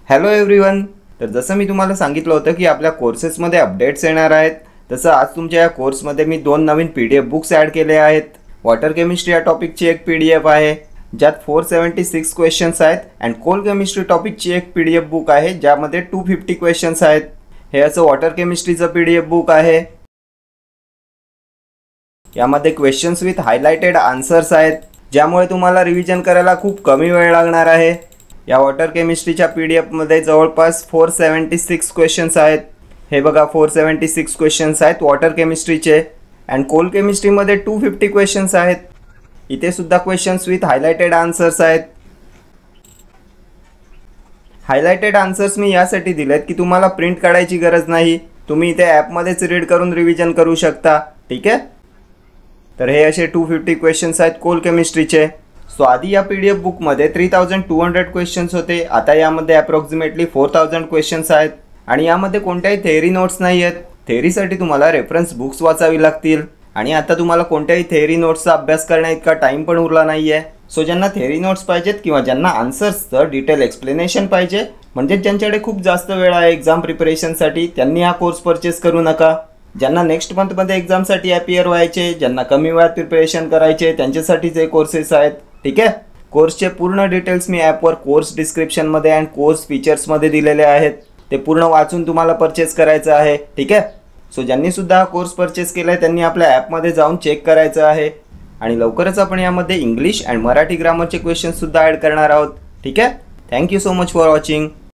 Hello everyone. तर जसं मी तुम्हाला सांगितलं होतं की आपल्या कोर्सेसमध्ये अपडेट्स येणार आहेत, तसं आज तुमच्या या कोर्समध्ये मी 2 नवीन PDF बुक्स ॲड केले आहेत। वॉटर केमिस्ट्री या टॉपिकची एक PDF आहे ज्यात 476 क्वेश्चन्स आहेत अँड कोल केमिस्ट्री टॉपिकची एक PDF बुक आहे ज्यामध्ये 250 क्वेश्चन्स आहेत। हे असं वॉटर केमिस्ट्रीचं PDF बुक आहे। यामध्ये क्वेश्चन्स विथ हायलाइटेड आन्सर्स आहेत ज्यामुळे तुम्हाला रिव्हिजन करायला खूप कमी वेळ लागणार आहे। या वॉटर केमिस्ट्रीच्या PDF मध्ये जवळपास 476 क्वेश्चन्स आहेत। हे बघा 476 क्वेश्चन्स आहेत वॉटर केमिस्ट्रीचे अँड कोल केमिस्ट्रीमध्ये 250 क्वेश्चन्स आहेत। इथे सुद्धा क्वेश्चन्स विथ हायलाइटेड आन्सर्स आहेत। हायलाइटेड आन्सर्स मी यासाठी दिलेत की तुम्हाला प्रिंट काढायची गरज नाही, तुम्ही इथे ॲपमध्येच रीड करून रिव्हिजन करू शकता। ठीक आहे, तर हे असे 250 क्वेश्चन्स आहेत कोल केमिस्ट्रीचे। सो आधी या PDF बुकमध्ये 3200 क्वेश्चन्स होते, आता यामध्ये अप्रॉक्सिमेटली 4000 क्वेश्चन्स आहेत आणि यामध्ये कोणत्याही थेअरी नोट्स नाही आहेत। थेअरीसाठी तुम्हाला रेफरन्स बुक्स वाचावी लागतील आणि आता तुम्हाला कोणत्याही थेअरी नोट्सचा अभ्यास करण्या इतका टाईम पण उरला नाही आहे। सो ज्यांना थेअरी नोट्स पाहिजेत किंवा ज्यांना आन्सर्सचं डिटेल एक्सप्लेनेशन पाहिजे, म्हणजे ज्यांच्याकडे खूप जास्त वेळ आहे एक्झाम प्रिपरेशनसाठी, त्यांनी हा कोर्स परचेस करू नका। ज्यांना नेक्स्ट मंथमध्ये एक्झामसाठी अपियर व्हायचे, ज्यांना कमी वेळात प्रिपरेशन करायचे, त्यांच्यासाठीच हे कोर्सेस आहेत। ठीक आहे, कोर्सचे पूर्ण डिटेल्स मी ॲपवर कोर्स डिस्क्रिप्शनमध्ये अँड कोर्स फीचर्समध्ये दिलेले आहेत, ते पूर्ण वाचून तुम्हाला परचेस करायचं आहे। ठीक आहे, सो ज्यांनी सुद्धा हा कोर्स परचेस केला आहे त्यांनी आपल्या ॲपमध्ये जाऊन चेक करायचं आहे आणि लवकरच आपण यामध्ये इंग्लिश अँड मराठी ग्रामरचे क्वेश्चन्ससुद्धा ॲड करणार आहोत। ठीक आहे, thank you so much for watching.